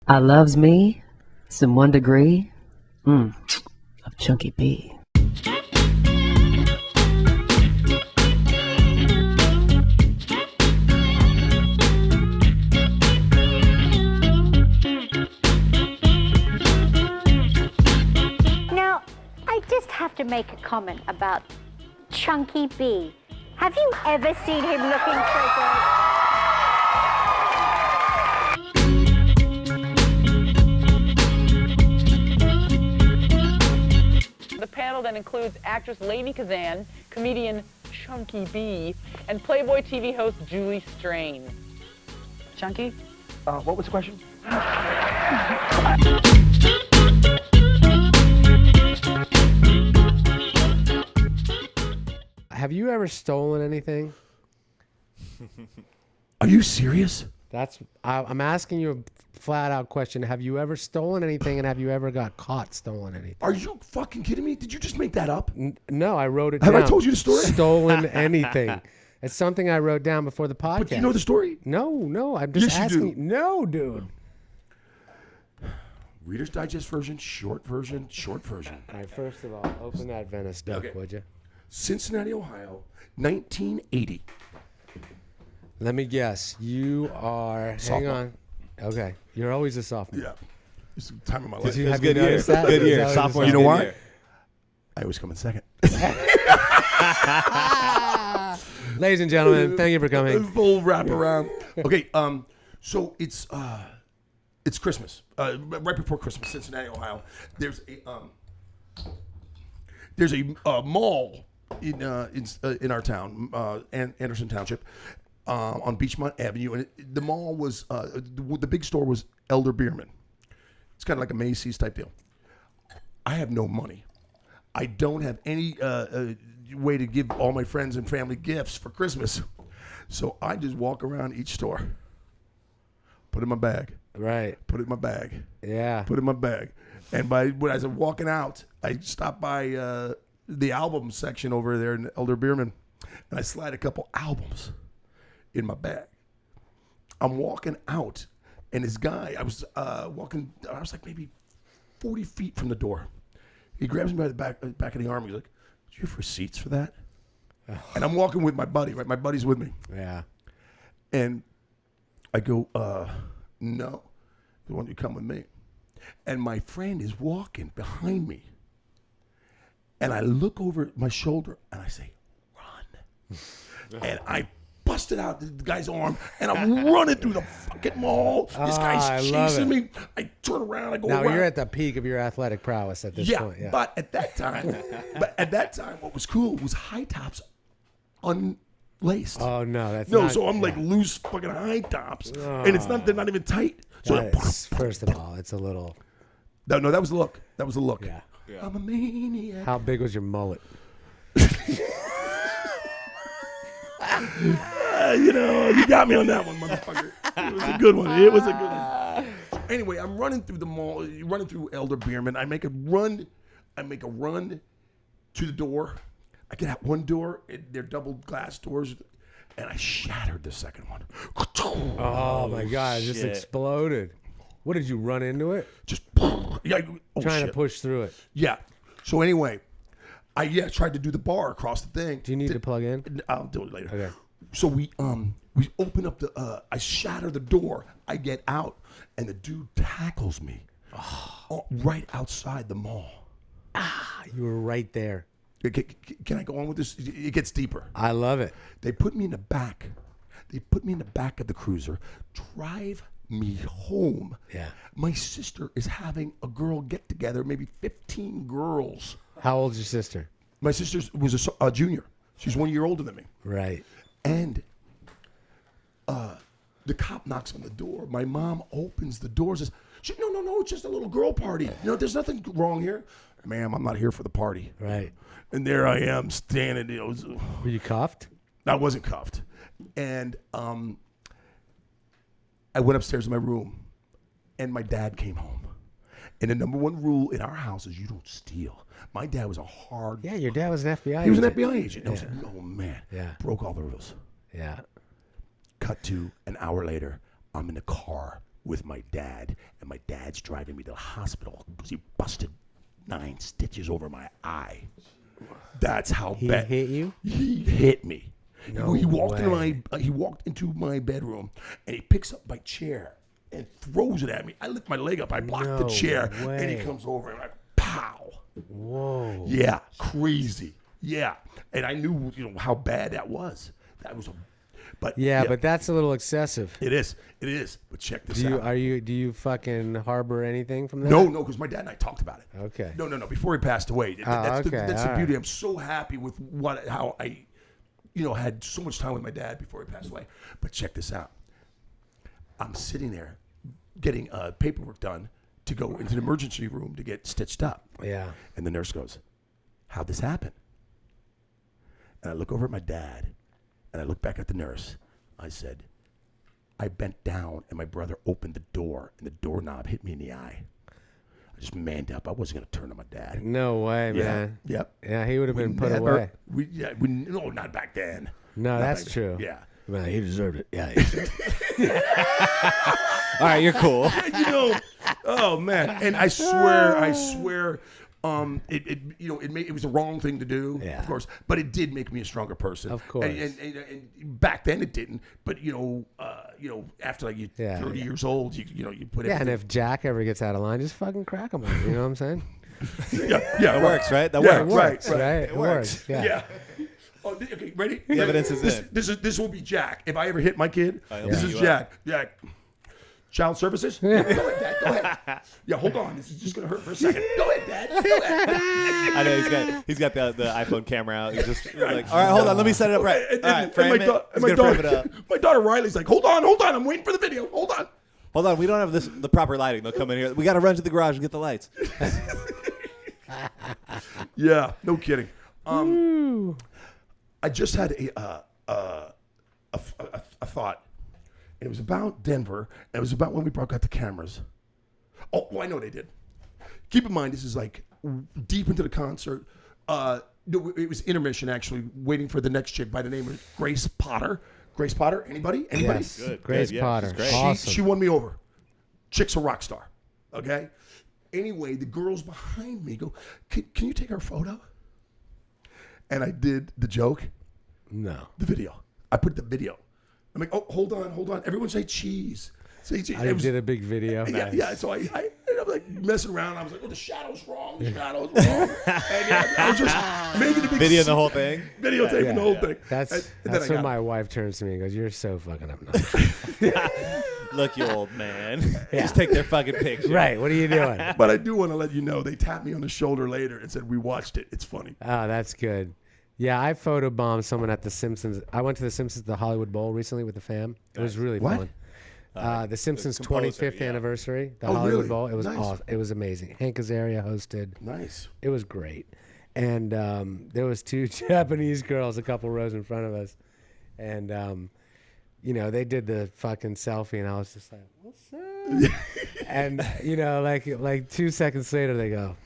I loves me some 1 degree of Chunky B. Now, I just have to make a comment about Chunky B. Have you ever seen him looking so good? The panel then includes actress Lady Kazan, comedian Chunky B, and Playboy TV host Julie Strain. Chunky? What was the question? Have you ever stolen anything? Are you serious? I'm asking you a flat out question. Have you ever stolen anything, and have you ever got caught stolen anything? Are you fucking kidding me? Did you just make that up? No, I wrote it Have down. I told you the story? Stolen anything. It's something I wrote down before the podcast. But do you know the story? No, I'm just Yes, you asking. do. No, dude. Reader's Digest version, short version, short version. All right, first of all, open that Venice duck, Okay. would you? Cincinnati, Ohio, 1980. Let me guess. You are. Sophomore. Hang on. Okay, you're always a sophomore. Yeah. It's the time of my life. Have you good year. noticed that? Good Is year. that what Sophomore. it's You know good why? year. I always come in second. Ladies and gentlemen, thank you for coming. Full wraparound. Okay, so it's Christmas. Right before Christmas, Cincinnati, Ohio. There's a mall in our town, Anderson Township, on Beachmont Avenue, and the mall was the big store was Elder Beerman. It's kind of like a Macy's type deal. I have no money. I don't have any way to give all my friends and family gifts for Christmas, so I just walk around each store, put it in my bag, Right. put it in my bag, Yeah. put it in my bag, and as I'm walking out, I stop by the album section over there in Elder Beerman, and I slide a couple albums in my bag. I'm walking out, and this guy, I was walking, I was like maybe 40 feet from the door. He grabs me by the back of the arm. He's like, "Do you have receipts for that?" And I'm walking with my buddy, right? My buddy's with me. Yeah. And I go, no. They want you to come with me. And my friend is walking behind me. And I look over my shoulder and I say, "Run." And I busted out the guy's arm and I'm running through the fucking mall. This I guy's love chasing it. me. I turn around, I go Now around. you're at the peak of your athletic prowess at this point. Yeah. But at that time, what was cool was high tops unlaced. Oh no, that's No, not, so I'm like yeah. loose fucking high tops, and they're not even tight. So That is, first of all, it's a little. no, that was the look. That was the look. Yeah. I'm a maniac. How big was your mullet? You got me on that one, motherfucker. It was a good one. It was a good one. Anyway, I'm running through the mall, running through Elder Beerman. I make a run to the door. I get out one door. They're double glass doors, and I shattered the second one. Oh my God! It just shit. exploded. What did you run into it? Just yeah, Trying shit. to push through it. Yeah. So anyway, I tried to do the bar across the thing. Do you need to plug in? I'll do it later. Okay. So we open up the I shatter the door. I get out and the dude tackles me right outside the mall. You were right there. Can I go on with this? It gets deeper. I love it. They put me in the back. They put me in the back of the cruiser, drive me home. Yeah. My sister is having a girl get together, maybe 15 girls. How old's your sister? My sister was a junior. She's 1 year older than me. Right. And the cop knocks on the door. My mom opens the door and says, no, it's just a little girl party. There's nothing wrong here. Ma'am, I'm not here for the party. Right. And there I am standing. Were you cuffed? I wasn't cuffed. And I went upstairs to my room, and my dad came home. And the number one rule in our house is you don't steal. My dad was a hard... Yeah, your dad was an FBI He was an agent. FBI agent. I was like, oh, man. Yeah. Broke all the rules. Yeah. Cut to an hour later, I'm in the car with my dad, and my dad's driving me to the hospital because he busted 9 stitches over my eye. That's how bad. He hit you? He hit me. No he walked way. he walked into my bedroom, and he picks up my chair and throws it at me. I lift my leg up, I block the No chair, and way. he comes over and like, pow. Whoa. Yeah, crazy. Yeah, and I knew how bad that was. That was a, but Yeah, but that's a little excessive. it is. But check this Do out. you fucking harbor anything from that? No, because my dad and I talked about it. Okay. No. Before he passed away, that's okay, the all beauty. right. I'm so happy with how I, had so much time with my dad before he passed away. But check this out. I'm sitting there, getting paperwork done to go into the emergency room to get stitched up. Yeah. And the nurse goes, "How'd this happen?" And I look over at my dad, and I look back at the nurse. I said, "I bent down, and my brother opened the door, and the doorknob hit me in the eye." I just manned up. I wasn't going to turn on my dad. No way, Yeah. man. Yep. Yeah, he would have been put Never- away. No, not back then. No, Not that's back true. then. Yeah. Man, he deserved it. Yeah, he deserved it. All right, you're cool. Oh man, and I swear, it was the wrong thing to do, Yeah. of course, but it did make me a stronger person. Of course. And back then it didn't, but after like you're Yeah. 30 years old, you put Yeah, and everything. if Jack ever gets out of line, just fucking crack him. You know what I'm saying? yeah, It works, right? That Yeah, works. right. It works. Yeah. Yeah. Oh, okay, ready? The evidence is in. This will be Jack. If I ever hit my kid, I'll this beat is you Jack. Jack. Child services? Go ahead, Dad. Go ahead. Yeah, hold on. This is just gonna hurt for a second. Go ahead, Dad. Go ahead. I know he's got the iPhone camera out. He's just like, all right, hold on, let me set it up right. All right, frame it. He's gonna frame it up. My daughter Riley's like, hold on. I'm waiting for the video. Hold on. Hold on, we don't have the proper lighting. They'll come in here. We got to run to the garage and get the lights. Yeah, no kidding. I just had a thought. It was about Denver, and it was about when we broke out the cameras. Oh, well, I know they did. Keep in mind, this is like deep into the concert. No, it was intermission, actually, waiting for the next chick by the name of Grace Potter. Grace Potter, anybody? Yes. Good, Grace yeah, Potter. she's great. Awesome. She won me over. Chick's a rock star. Okay? Anyway, the girls behind me go, can you take our photo? And I did the joke, No. the video. I put the video. I'm like, oh, hold on. Everyone say cheese. Say cheese. I did a big video. Yeah. So I'm like messing around. I was like, oh, the shadow's wrong. And I was just making a big Video the whole thing. videotaping the whole thing. That's And then I when got my wife turns to me and goes, "You're so fucking obnoxious." Look, you old man. Just take their fucking picture. Right. What are you doing? But I do want to let you know, they tapped me on the shoulder later and said, we watched it. It's funny. Oh, that's good. Yeah, I photobombed someone at the Simpsons. I went to the Simpsons at the Hollywood Bowl recently with the fam. It was really What? fun. The Simpsons' composer, 25th yeah. anniversary, the Oh, Hollywood really? Bowl. It was Nice. awesome. It was amazing. Hank Azaria hosted. Nice. It was great. And there was 2 Japanese girls a couple rows in front of us. And, they did the fucking selfie, and I was just like, what's up? And, like 2 seconds later, they go.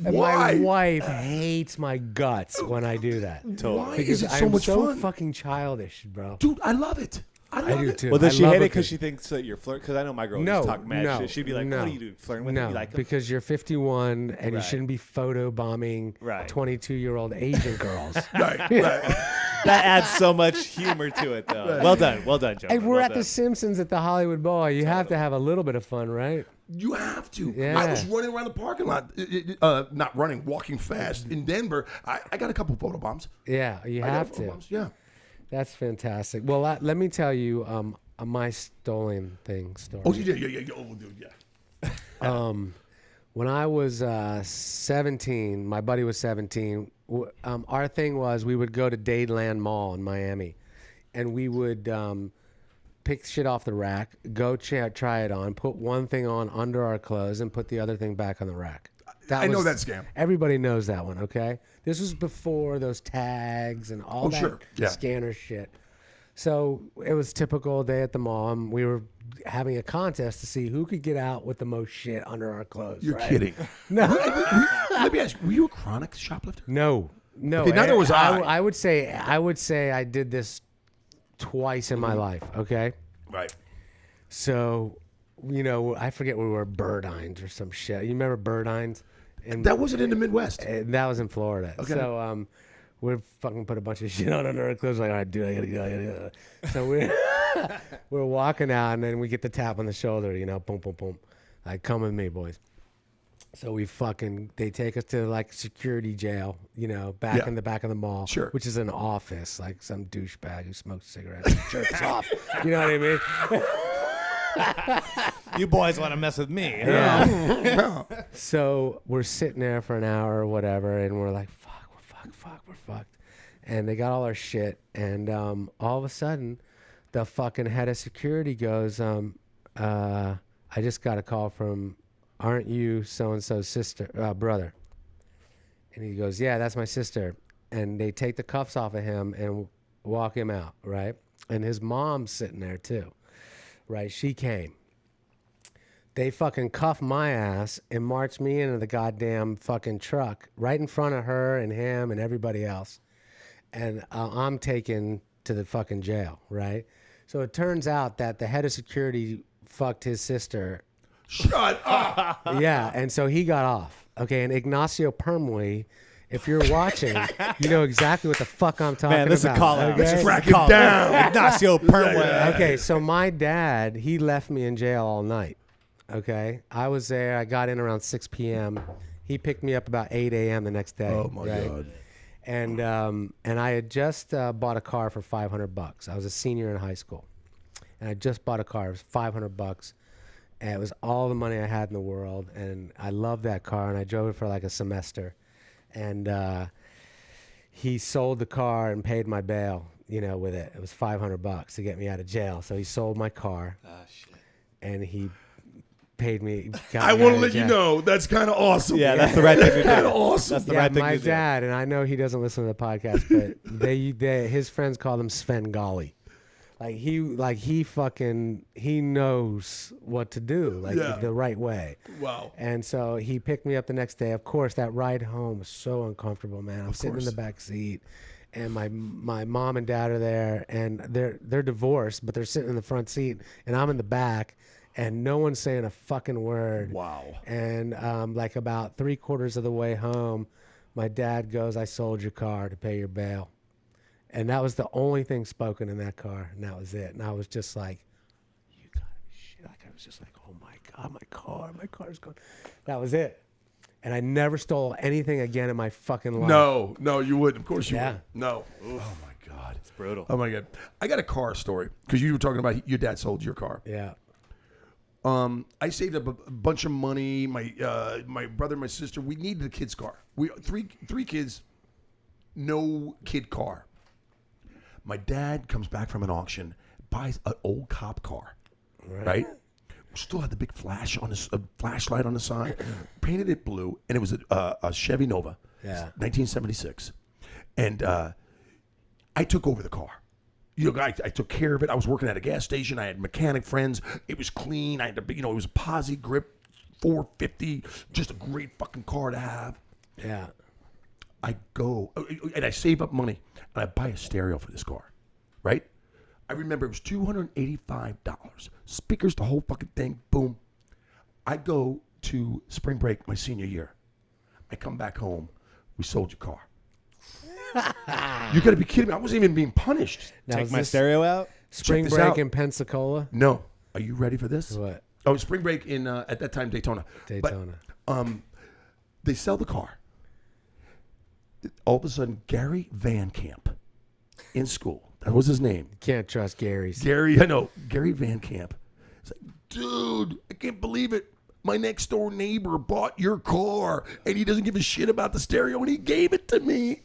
And Why? my wife hates my guts when I do that. Why Because is it so I'm much so fun? fucking childish, bro. Dude, I love it. I love do it. too. Well, does I she love hate it it because she thinks that you're flirting? Because I know my girl No, just talk mad no, shit. She'd be like, no, what are you doing? Flirting with No, me? Like, because you're 51 and you Right. shouldn't be photobombing Right. 22-year-old Asian girls. Right. that adds so much humor to it, though. Well done, Joe. Hey, we're well at the Simpsons at the Hollywood Bowl. You have to have a little bit of fun, right? You have to. Yeah. I was running around the parking lot, not running, walking fast in Denver. I got a couple photo bombs. Yeah, you I got have photo to. bombs. Yeah. That's fantastic. Well, let me tell you my stolen thing story. Oh, yeah. Oh, dude, yeah. When I was 17, my buddy was 17. Our thing was we would go to Dadeland Mall in Miami, and we would pick shit off the rack, go try it on, put one thing on under our clothes, and put the other thing back on the rack. I know that scam. Everybody knows that one, okay? This was before those tags and all that sure. Yeah. scanner shit. So it was typical day at the mall, and we were having a contest to see who could get out with the most shit under our clothes. You're right? kidding. No. Let me ask you, were you a chronic shoplifter? No. No, Okay, neither was I. I would say I did this twice in my life. Okay. Right. So, I forget we were Burdines or some shit. You remember Burdines? That wasn't in the Midwest. That was in Florida. Okay. So we fucking put a bunch of shit on under our clothes. Like, all right, dude, I gotta go. So we're walking out, and then we get the tap on the shoulder. Boom, boom, boom. Like, come with me, boys. So they take us to like security jail, back in the back of the mall, Sure. which is an office, like some douchebag who smokes cigarettes and jerks off. You know what I mean? You boys want to mess with me? Yeah. So we're sitting there for an hour or whatever, and we're like, we're fucked. And they got all our shit, and all of a sudden, the fucking head of security goes, I just got a call from, aren't you so-and-so's brother? And he goes, yeah, that's my sister. And they take the cuffs off of him and walk him out, right? And his mom's sitting there too, right? She came. They fucking cuff my ass and march me into the goddamn fucking truck right in front of her and him and everybody else. And I'm taken to the fucking jail, right? So it turns out that the head of security fucked his sister. Shut up. Yeah, and so he got off. Okay, and Ignacio Permley, if you're watching, you know exactly what the fuck I'm talking about. Man, this is a call out. Okay? Crack it down. Ignacio Permway. Okay, so my dad, he left me in jail all night. Okay, I was there. I got in around 6 p.m. He picked me up about 8 a.m. the next day. Oh my God. And I had just bought a car for $500. I was a senior in high school, and I just bought a car. It was $500. And it was all the money I had in the world, and I loved that car, and I drove it for like a semester. And he sold the car and paid my bail, with it. It was $500 to get me out of jail. So he sold my car. Oh, shit. And he paid me. I want to let you know that's kind of awesome. Yeah, that's the right thing to do. Kind of awesome. That's the right thing my to do. dad, and I know he doesn't listen to the podcast, but his friends call him Svengali. He knows what to do, the right way. Wow. And so he picked me up the next day. Of course, that ride home was so uncomfortable, man. I'm sitting in the back seat, and my mom and dad are there, and they're divorced, but they're sitting in the front seat, and I'm in the back, and no one's saying a fucking word. Wow. And about 3/4 of the way home, my dad goes, "I sold your car to pay your bail." And that was the only thing spoken in that car, and that was it. And I was just like, you gotta be shit. I was just like, oh my God, my car's gone. That was it. And I never stole anything again in my fucking life. No, you wouldn't. Of course you Yeah. wouldn't. No. Oof. Oh my God. It's brutal. Oh my God. I got a car story because you were talking about your dad sold your car. Yeah. I saved up a bunch of money. My brother and my sister, we needed a kid's car. We three kids, no kid car. My dad comes back from an auction, buys an old cop car, right? Still had the big flashlight on the side, painted it blue, and it was a Chevy Nova, 1976. And I took over the car. I took care of it. I was working at a gas station. I had mechanic friends. It was clean. I had it was a Posi grip, 450, just a great fucking car to have. Yeah. I go and I save up money and I buy a stereo for this car, right? I remember it was $285. Speakers, the whole fucking thing, boom. I go to spring break my senior year. I come back home. We sold your car. You got to be kidding me. I wasn't even being punished. Now, Take my stereo out? Spring this break out. in Pensacola? No. Are you ready for this? What? Oh, spring break in, at that time, Daytona. Daytona. But, they sell the car. All of a sudden, Gary Van Camp in school. That was his name. Can't trust Gary's. Gary Van Camp. It's like, dude, I can't believe it. My next door neighbor bought your car, and he doesn't give a shit about the stereo, and he gave it to me.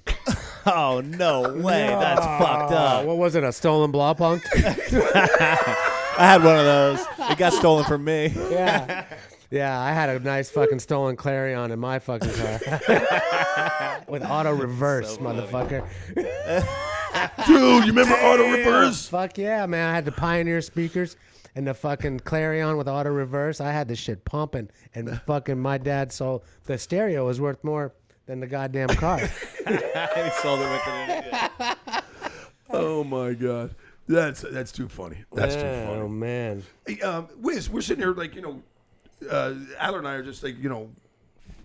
Oh, no way. That's fucked up. What was it, a stolen Blaupunkt? I had one of those. It got stolen from me. Yeah. Yeah, I had a nice fucking stolen Clarion in my fucking car. With auto reverse, motherfucker. Dude, you remember auto reverse? Fuck yeah, man. I had the Pioneer speakers and the fucking Clarion with auto reverse. I had this shit pumping, and fucking my dad sold. The stereo was worth more than the goddamn car. He sold it with it. Yeah. Oh my God, that's too funny. That's too funny. Oh man. Hey, Wiz, we're sitting here like Adler and I are just like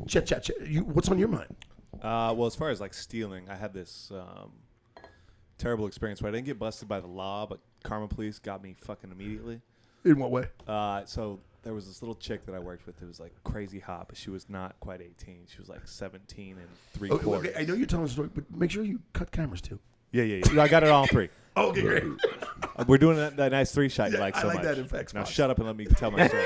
chat. What's on your mind? Well, as far as like stealing, I had this terrible experience where I didn't get busted by the law, but Karma Police got me fucking immediately. In what way? So there was this little chick that I worked with who was like crazy hot, but she was not quite 18. She was like 17 and 3/4. Okay, I know you're telling the story, but make sure you cut cameras too. Yeah. I got it all 3. Oh, okay, great. We're doing that nice 3 shot you like so I like much. that in fact. Now shut up and let me tell my story.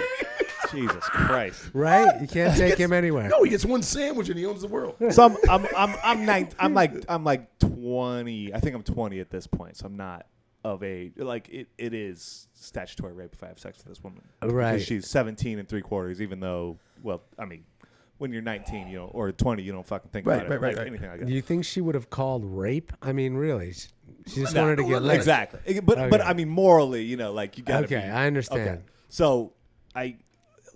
Jesus Christ. Right? You can't take him anywhere. No, he gets one sandwich and he owns the world. So I'm like 20. I think I'm 20 at this point. So I'm not of age. Like it is statutory rape if I have sex with this woman. Right. Because she's 17 and 3/4. Even though, well, I mean, when you're 19, or 20, you don't fucking think about it. Right. Anything like that. Do you think she would have called rape? I mean, really? She just wanted to get laid. Exactly. But I mean, morally, like you gotta. Okay, I understand. Okay. So I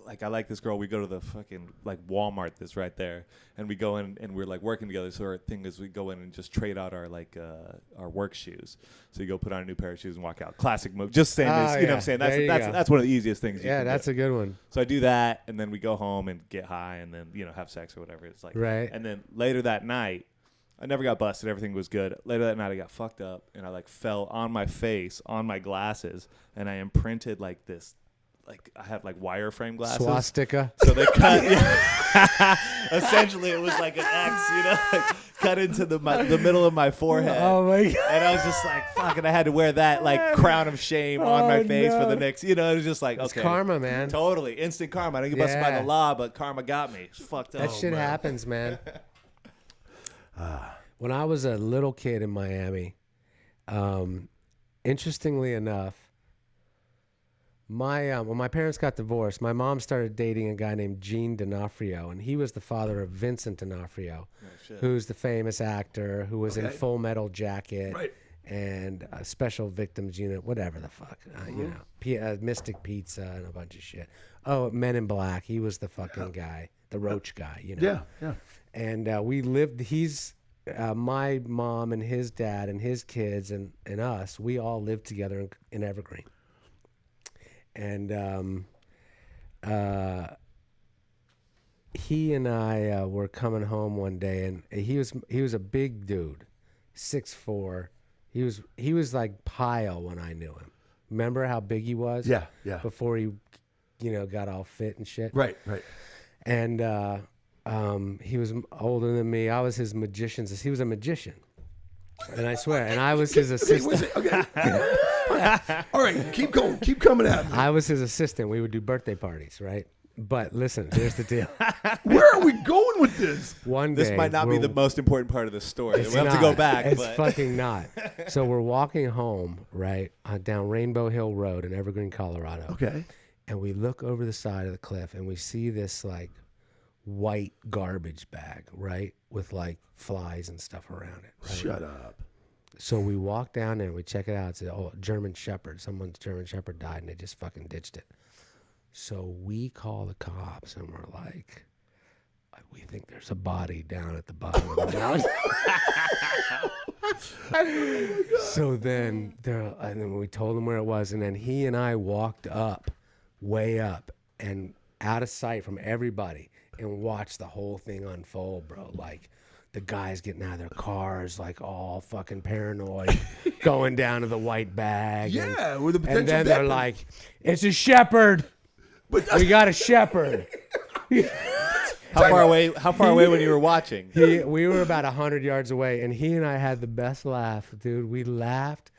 like this girl. We go to the fucking like Walmart that's right there, and we go in and we're like working together. So our thing is we go in and just trade out our our work shoes. So you go put on a new pair of shoes and walk out. Classic move. Just saying this, you know what I'm saying? That's one of the easiest things. You can that's do. a good one. So I do that, and then we go home and get high, and then have sex or whatever. It's like right. And then later that night, I never got busted. Everything was good. Later that night, I got fucked up, and I like fell on my face on my glasses, and I imprinted like this. Like I have like wireframe glasses. Swastika. So they cut. Essentially, it was like an X, like, cut into the middle of my forehead. Oh my God! And I was just like, "Fuck!" And I had to wear that like crown of shame on my face for the next. It was just like, it's okay, karma, man. Totally, instant karma. I didn't get busted by the law, but karma got me. It's fucked up. That shit happens, man. When I was a little kid in Miami, interestingly enough. When my parents got divorced, my mom started dating a guy named Gene D'Onofrio, and he was the father of Vincent D'Onofrio, who's the famous actor who was in Full Metal Jacket and Special Victims Unit, whatever the fuck, Mystic Pizza and a bunch of shit. Oh, Men in Black, he was the fucking guy, the roach guy, Yeah. And we lived. My mom and his dad and his kids and us. We all lived together in Evergreen. And he and I were coming home one day, and he was a big dude, 6'4". He was like Pyle when I knew him. Remember how big he was? Yeah. Before he, got all fit and shit. Right. And he was older than me. I was his magician's. He was a magician. And I swear, and I was his assistant. Okay. All right, keep going. Keep coming at me. I was his assistant. We would do birthday parties, right? But listen, here's the deal. Where are we going with this? One day, this might not be the most important part of the story. We'll have to go back. It's fucking not. So we're walking home, right, down Rainbow Hill Road in Evergreen, Colorado. Okay. And we look over the side of the cliff, and we see this like white garbage bag, right, with like flies and stuff around it. Right? Shut up. So we walk down there and we check it out. It's a German Shepherd. Someone's German Shepherd died and they just fucking ditched it. So we call the cops and we're like, we think there's a body down at the bottom of the mountain. So then and then we told them where it was, and then he and I walked up, way up, and out of sight from everybody, and watched the whole thing unfold, bro. Like, the guys getting out of their cars, like all fucking paranoid, going down to the white bag. Yeah, with the potential. And then they're like, "It's a shepherd. We got a shepherd." How far away when you were watching? We were about 100 yards away, and he and I had the best laugh, dude. We laughed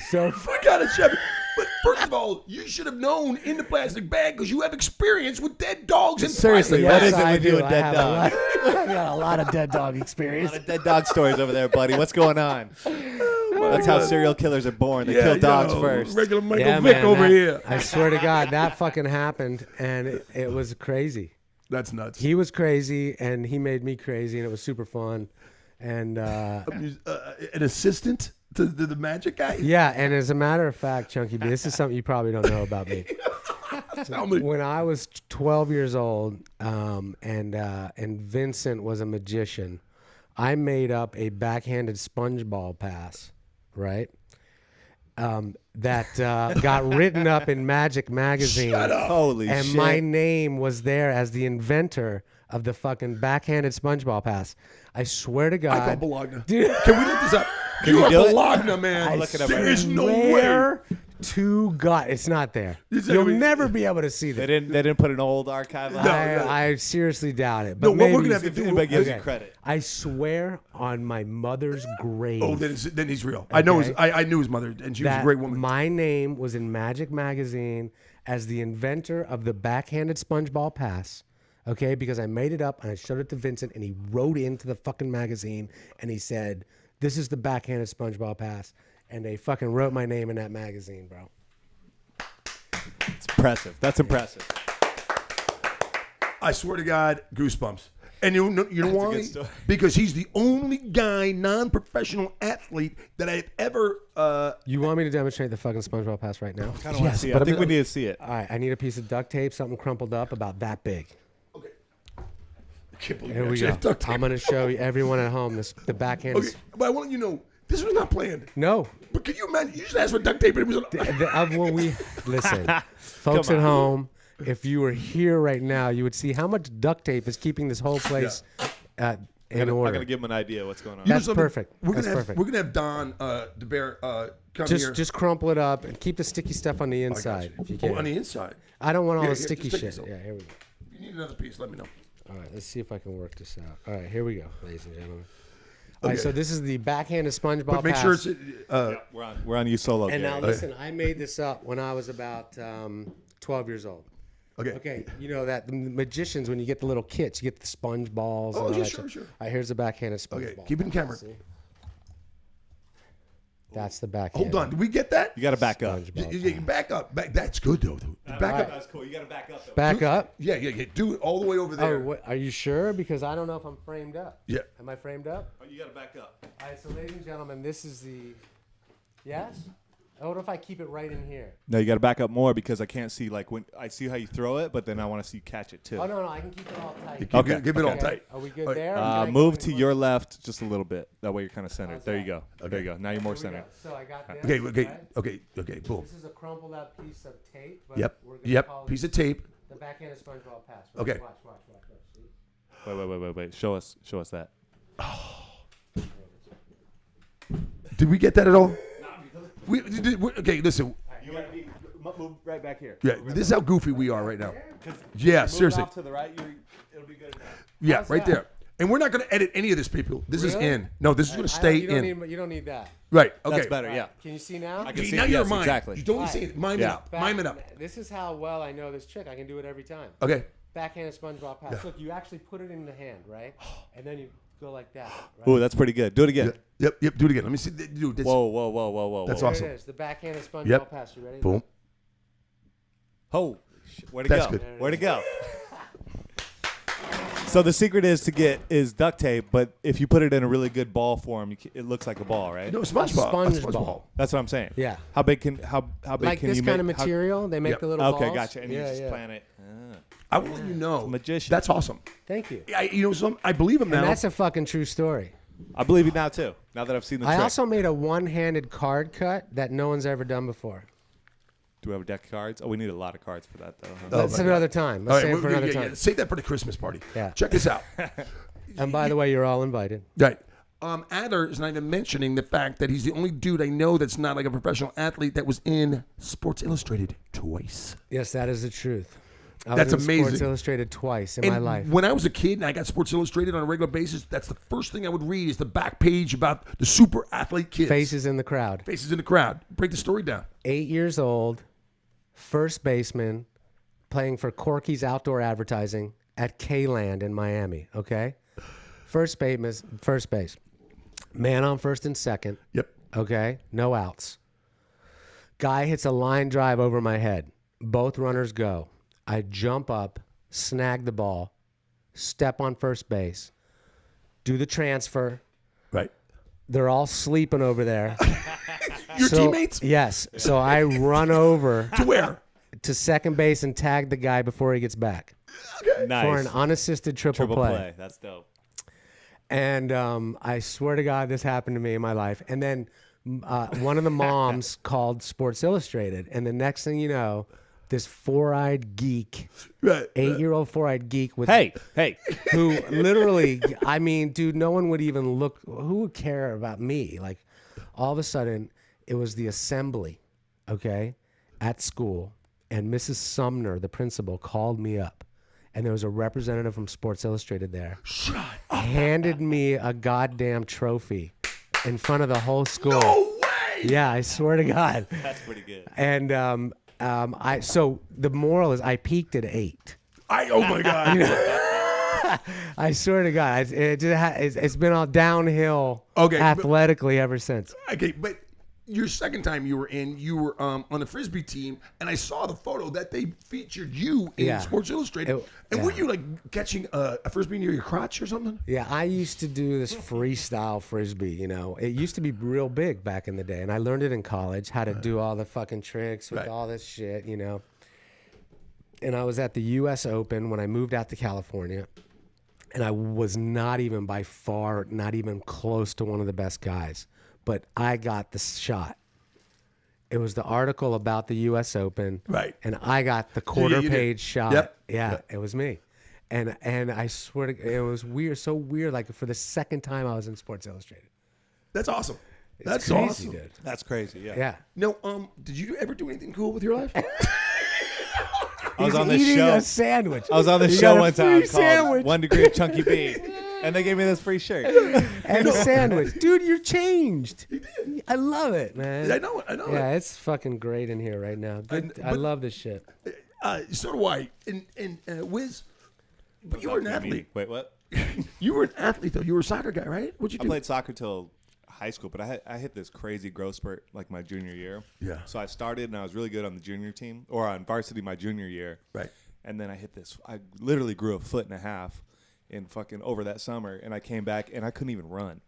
so. We got a shepherd. But first of all, you should have known in the plastic bag because you have experience with dead dogs and seriously. What is it with you and dead dogs? I got a lot of dead dog experience. A lot of dead dog stories over there, buddy. What's going on? That's how serial killers are born. They kill dogs first. Regular Michael Vick over here. I swear to God, that fucking happened, and it was crazy. That's nuts. He was crazy, and he made me crazy, and it was super fun. And an assistant to the magic guy? Yeah, and as a matter of fact, Chunky B, this is something you probably don't know about me. Tell me. When I was 12 years old, and Vincent was a magician, I made up a backhanded spongeball pass, right? That got written up in Magic Magazine. Shut up. Holy And shit. my name was there as the inventor of the fucking backhanded spongeball pass. I swear to I God. call Bologna. Dude. Can we look this up? Can You we are do it? Bologna, man. I'll look it up There right is no way. Swear to God, it's not there. You'll never be able to see They that. didn't put an old archive on. I seriously doubt it. But No, what we're maybe- gonna have to If do. anybody gives you Okay. credit. I swear on my mother's grave. Oh, then he's real. I know. Okay. I knew his mother, and she was a that great woman. my name was in Magic Magazine as the inventor of the backhanded spongeball pass. Okay, because I made it up and I showed it to Vincent, and he wrote into the fucking magazine and he said, "This is the backhanded spongeball pass," and they fucking wrote my name in that magazine, bro. It's impressive. That's impressive. I swear to God, goosebumps. And you know That's a why? good story. Because he's the only guy, non-professional athlete that I've ever. You want me to demonstrate the fucking SpongeBob pass right now? I don't want to see it. I think we need to see it. All right, I need a piece of duct tape, something crumpled up about that big. Okay. I can't believe Here you we actually go. have duct tape. I'm going to show you, everyone at home, the backhand. Okay, but I want you to know this was not planned. No. But can you imagine? You just asked for duct tape, and it was. When we listen, folks at home, if you were here right now, you would see how much duct tape is keeping this whole place in I'm order. going to give him an idea what's going on. That's something- perfect. We're That's gonna have, perfect. We're gonna have Don the bear come here. Just crumple it up and keep the sticky stuff on the I got inside you. if you Oh, can. on the inside. I don't want all Here, the here, sticky just take shit. this Yeah, here we go. If you need another piece, let me know. All right, let's see if I can work this out. All right, here we go, ladies and gentlemen. All right, Okay. so this is the backhanded SpongeBob But make pass. sure it's. We're on you solo. And now Gary. listen, I made this up when I was about 12 years old. Okay. Okay, you know that the magicians, when you get the little kits, you get the sponge balls. Oh, and all yeah, that sure, shit. sure. All right, here's the backhanded sponge Okay, ball. keep it in camera. See? That's the backhand. Hold on. Did we get that? You got to back up. You back up. That's good though. Back up. That's cool. You got to back up. Though. Back up. Yeah. Do it all the way over there. Oh, what, are you sure? Because I don't know if I'm framed up. Yeah. Am I framed up? Oh, you got to back up. All right, so ladies and gentlemen, this is the. Yes? What if I keep it right in here? No, you got to back up more because I can't see like when I see how you throw it, but then I want to see you catch it too. Oh no, I can keep it all tight. Okay. Give it all Okay. tight. Are we good All right. there? Or should I go Move in to one- your left just a little bit. That way you're kind of centered. How's There you that? go. There you go. Now you're more Here we centered. go. So I got this. Okay. Boom. This is a crumpled up piece of tape. But Yep. We're gonna call Piece this of tape. The backhanded SpongeBob pass. Okay. Watch. See? Wait. Show us that. Did we get that at all? Okay. Listen. You got to move right back here. Yeah. This is how goofy we are right now. Yeah. Seriously. Off to the right, it'll be good. Yeah. How's Right that? there. And we're not going to edit any of this, people. This is Really? in. No, this is going to stay you don't in. you don't need that. Right. Okay. That's better. Yeah. Can you see now? I can see Now it. you're Yes, mine. exactly. You don't Right. say it. Mime it Yeah. up. Mime it up. This is how well I know this trick. I can do it every time. Okay. Backhanded SpongeBob pass. Look, you actually put it in the hand, right? And then you go like that. Right? Ooh, that's pretty good. Do it again. Yep. Do it again. Let me see. Dude, this. Whoa. That's There awesome. it is. The backhanded SpongeBob Yep. pass. You ready? Boom. Holy shit. Where'd it That's go? good. Where'd it go? So the secret is duct tape, but if you put it in a really good ball form, it looks like a ball, right? No, SpongeBob. SpongeBall. That's what I'm saying. Yeah. How big can Like can this you kind of make? material, they make Yep. the little Okay, balls. gotcha. And you Yeah, just yeah. plant it. I want you to know. magician. That's awesome. Thank you. You know something? I believe him now. And that's a fucking true story. I believe it now too. Now that I've seen the I trick. also made a one-handed card cut that no one's ever done before. Do we have a deck of cards? Oh, we need a lot of cards for that though. Huh? That's my another time. All Let's right, save it for another time. Save that for the Christmas party. Yeah. Check this out. And by the way, you're all invited. Right. Adler is not even mentioning the fact that he's the only dude I know that's not like a professional athlete that was in Sports Illustrated twice. Yes, that is the truth. I That's was in Sports amazing. Illustrated twice in And my life. when I was a kid and I got Sports Illustrated on a regular basis, that's the first thing I would read is the back page about the super athlete kids. Faces in the crowd. Faces in the crowd. Break the story down. 8 years old, first baseman, playing for Corky's Outdoor Advertising at K-Land in Miami. Okay, first base, man on first and second. Yep. Okay, no outs. Guy hits a line drive over my head. Both runners go. I jump up, snag the ball, step on first base, do the transfer. Right. They're all sleeping over there. Your So- teammates? Yes. So I run over To where? to second base and tag the guy before he gets back Nice. for an unassisted triple, Triple play. That's dope. And I swear to God, this happened to me in my life. And then one of the moms called Sports Illustrated. And the next thing you know, this four-eyed geek, 8-year-old four-eyed geek with Hey. who literally, I mean, dude, no one would even look. Who would care about me? Like, all of a sudden, it was the assembly, okay, at school, and Mrs. Sumner, the principal, called me up, and there was a representative from Sports Illustrated there. Handed me a goddamn trophy in front of the whole school. No way! Yeah, I swear to God. That's pretty good. And so the moral is I peaked at 8. Oh my God. I swear to God, it's been all downhill Okay, athletically ever since. Okay, but your second time you were on the Frisbee team, and I saw the photo that they featured you in Yeah. Sports Illustrated. Were you like catching a Frisbee near your crotch or something? Yeah, I used to do this freestyle Frisbee, you know. It used to be real big back in the day, and I learned it in college, how to do all the fucking tricks with all this shit, you know. And I was at the U.S. Open when I moved out to California, and I was not even by far, not even close to one of the best guys. But I got the shot. It was the article about the U.S. Open, Right? And I got the quarter-page shot. Yep. Yeah, it was me, and I swear to, it was weird, so weird. Like for the second time, I was in Sports Illustrated. That's awesome. That's Crazy, awesome. dude. That's crazy. Yeah. Yeah. No, did you ever do anything cool with your life? I was on this Eating show. a sandwich. I was on this You show got a one time free called sandwich. 1 Degree of Chunky B, and they gave me this free shirt. And a sandwich, dude. You're changed. I love it, man. I know it. Yeah, it's fucking great in here right now. Good. I love this shit. So do I. And Wiz, but you were an athlete. Wait, what? You were an athlete though. You were a soccer guy, right? What'd you I do? played soccer till high school, but I hit this crazy growth spurt like my junior year. Yeah. So I started and I was really good on the junior team or on varsity my junior year. Right. And then I hit this. I literally grew a foot and a half in fucking over that summer, and I came back and I couldn't even run.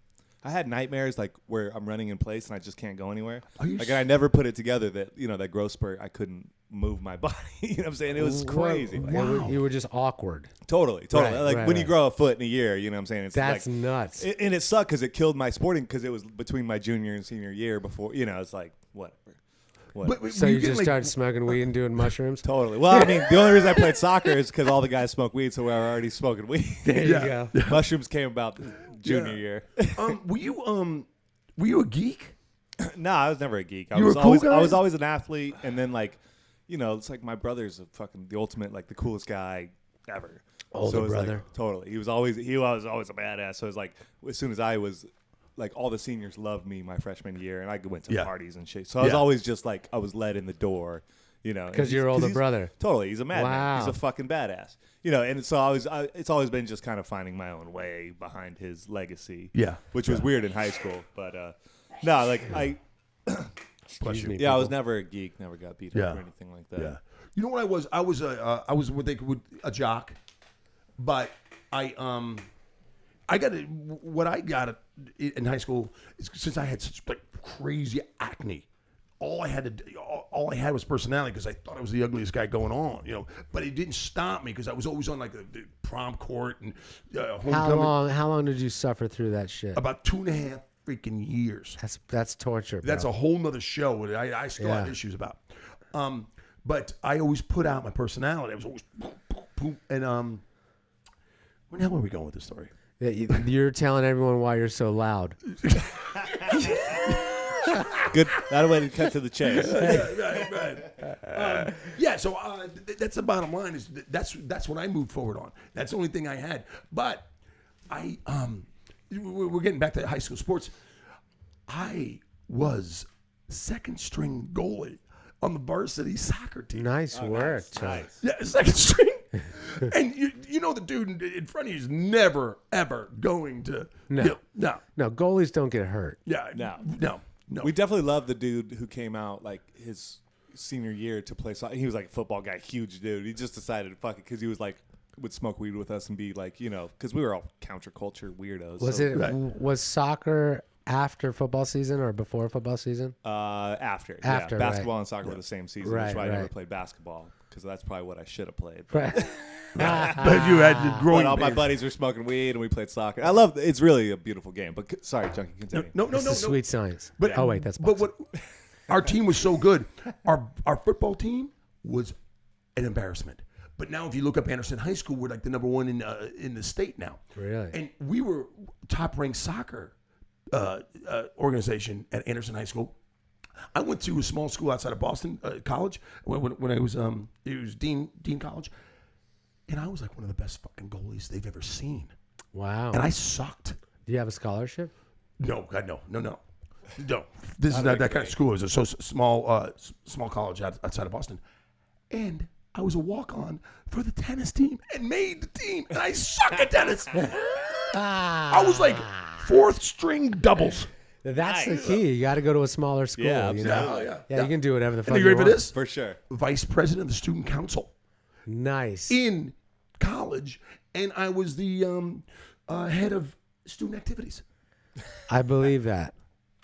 I had nightmares like where I'm running in place and I just can't go anywhere. And I never put it together that that growth spurt I couldn't move my body. You know what I'm saying? It was crazy. Wow. You were just awkward. Totally. Right, When you grow a foot in a year, you know what I'm saying? It's That's like, nuts. And it sucked because it killed my sporting because it was between my junior and senior year before. It's like whatever. But So were you getting, just like, started smoking weed and doing mushrooms? Totally. Well, I mean, the only reason I played soccer is because all the guys smoke weed, so we were already smoking weed. There you go. Mushrooms came about junior year. Were you a geek? No, I was never a geek. I You was were a cool always guy? I was always an athlete, and then it's like my brother's the ultimate, like the coolest guy ever. Older so it was brother. Like, totally. He was always a badass. So it was like as soon as I was like all the seniors loved me my freshman year, and I went to parties and shit. So I was always just like I was led in the door, Because your older brother. Totally, he's a madman. Wow. He's a fucking badass. And so it's always been just kind of finding my own way behind his legacy. Yeah. Which was weird in high school, but no, like Excuse me. I was never a geek, never got beat Yeah. up or anything like that. Yeah. You know what I was? I was what they would a jock, but what I got in high school is since I had such like crazy acne. All I had was personality because I thought I was the ugliest guy going on, But it didn't stop me because I was always on like the prom court and homecoming. How long did you suffer through that shit? About 2.5 freaking years. That's torture. Bro. That's a whole nother show that I still have issues about. But I always put out my personality. I was always boom, boom, boom. And where the hell are we going with this story? Yeah, you're telling everyone why you're so loud. Good. That way to cut to the chase. Right. Yeah. So that's the bottom line. Is that's what I moved forward on. That's the only thing I had. But we're getting back to high school sports. I was second string goalie on the varsity soccer team. Nice work, Chuck. Nice. Yeah, second string. And the dude in front of you is never ever going to. No. No. No, goalies don't get hurt. Yeah. No. No. We definitely love the dude who came out like his senior year to play soccer. He was like a football guy, huge dude. He just decided to fuck it because he was like would smoke weed with us and be like, because we were all counterculture weirdos. Was soccer after football season or before football season? After. After, yeah. Basketball right. and soccer were the same season. Right, That's why I never right. played basketball because that's probably what I should have played. Right. But you had the growing But all my pains. buddies were smoking weed and we played soccer. I love. It's really a beautiful game. But sorry, Chunky, continue. No, This is sweet science. But oh wait, that's but boxing. what our team was so good. Our football team was an embarrassment. But now, if you look up Anderson High School, we're like the number one in the state now. Really? And we were top ranked soccer organization at Anderson High School. I went to a small school outside of Boston College when I was it was Dean College, and I was like one of the best fucking goalies they've ever seen. Wow. And I sucked. Do you have a scholarship? No, God, no. This is not that kind of school. It was a small college outside of Boston, and I was a walk-on for the tennis team and made the team, and I suck at tennis. I was like fourth string doubles. That's the key. You got to go to a smaller school. Yeah, you know? Yeah. You can do whatever the fuck And you you ready want. for this? For sure. Vice president of the student council Nice. in college, and I was the head of student activities. I believe that.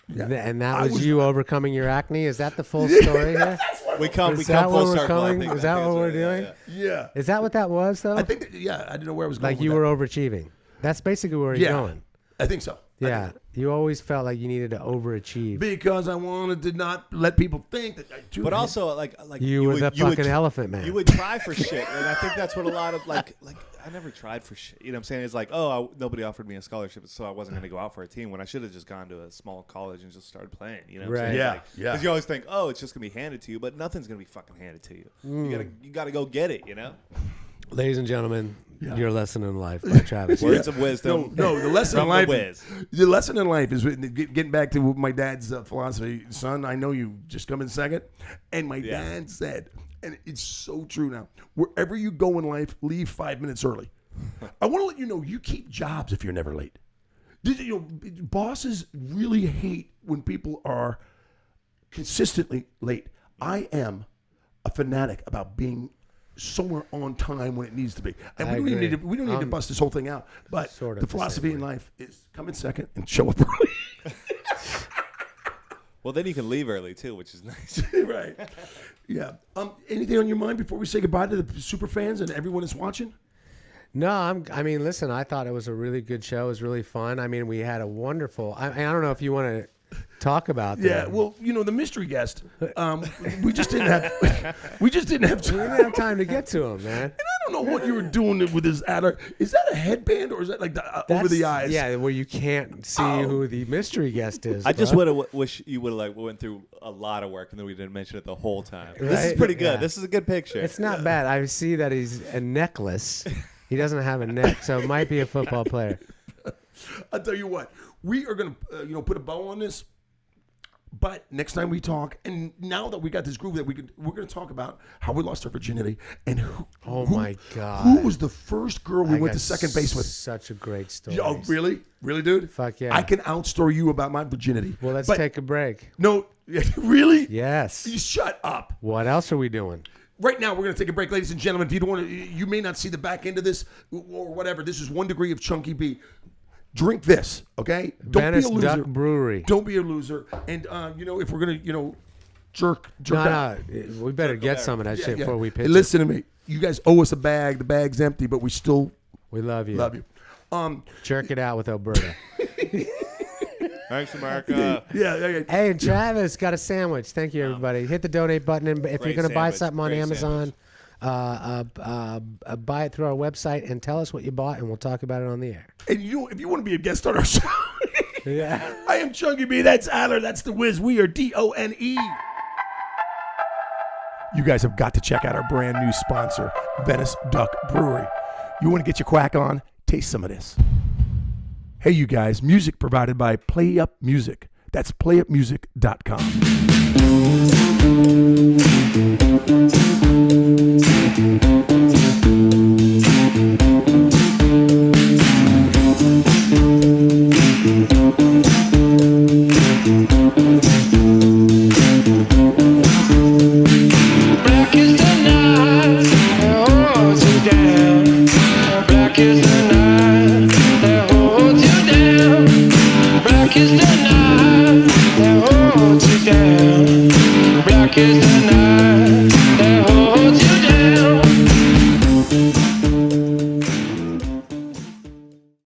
Yeah. And that I was was- you overcoming your acne? Is that the full story here? We come Is that full what we're circle. I coming? think Is that that what is we're right, yeah, doing? yeah. Yeah, Is that what that was, though? I think I didn't know where I was going. Like you with were overachieving. That's basically where that. you're Yeah, going. I think so. Yeah. You always felt like you needed to overachieve. Because I wanted to not let people think that I too. But also, like You were the fucking elephant man. You would try for shit, and I think that's what a lot of like I never tried for shit. You know what I'm saying? It's like, nobody offered me a scholarship, so I wasn't going to go out for a team when I should have just gone to a small college and just started playing. You know what I'm Right. saying? Yeah, Like, yeah. Because you always think, it's just going to be handed to you, but nothing's going to be fucking handed to you. You gotta go get it. You know? Ladies and gentlemen, your lesson in life by Travis. Words of wisdom. No, the lesson in From life. the whiz. The lesson in life is getting back to my dad's philosophy. Son, I know you just come in second, and my dad said, and it's so true now. Wherever you go in life, leave 5 minutes early. I want to let you know you keep jobs if you're never late. Bosses really hate when people are consistently late. I am a fanatic about being somewhere on time when it needs to be. And I we don't agree. need to bust this whole thing out. But Sort of the the philosophy same in way. life is come in second and show up early. Well, then you can leave early too, which is nice. Right. Yeah. Anything on your mind before we say goodbye to the super fans and everyone that's watching? No, I mean, listen, I thought it was a really good show. It was really fun. I mean, we had a wonderful. I don't know if you want to talk about that. Yeah. Well, the mystery guest. We just didn't have. We just didn't have We time. didn't have time to get to him, man. And I don't know what you were doing with this Adler. Is that a headband or is that like over the eyes? Yeah, where you can't see who the mystery guest is. I just bro. would have wish you would have went through a lot of work and then we didn't mention it the whole time. This is Right? pretty good. Yeah. This is a good picture. It's not bad. I see that he's a necklace. He doesn't have a neck, so it might be a football player. I'll tell you what. We are gonna put a bow on this. But next time we talk, and now that we got this groove that we're going to talk about how we lost our virginity and My God. who was the first girl we I went got to second base with? Such a great story. Oh, really? Really, dude? Fuck yeah. I can outstory you about my virginity. Well, let's But take a break. No, really? Yes. You shut up. What else are we doing? Right now, we're going to take a break, ladies and gentlemen. If you don't want to, you may not see the back end of this or whatever. This is 1 degree of Chunky B. Drink this, okay? Don't Venice be a loser. Duck Brewery. Don't be a loser. And if we're going to, jerk No, out. we better get some of that shit before we pitch Hey, listen to me. You guys owe us a bag. The bag's empty, but we still it. We love you. love you. Jerk it out with Alberta. Thanks, America. Yeah. Hey, Travis got a sandwich. Thank you, everybody. Hit the donate button, and if you're Great going to buy sandwich. something on Great Amazon, buy it through our website and tell us what you bought, and we'll talk about it on the air. And if you want to be a guest on our show, Yeah. I am Chunky B. That's Adler. That's the Wiz. We are DONE. You guys have got to check out our brand new sponsor, Venice Duck Brewery. You want to get your quack on? Taste some of this. Hey, you guys. Music provided by Play Up Music. That's playupmusic.com.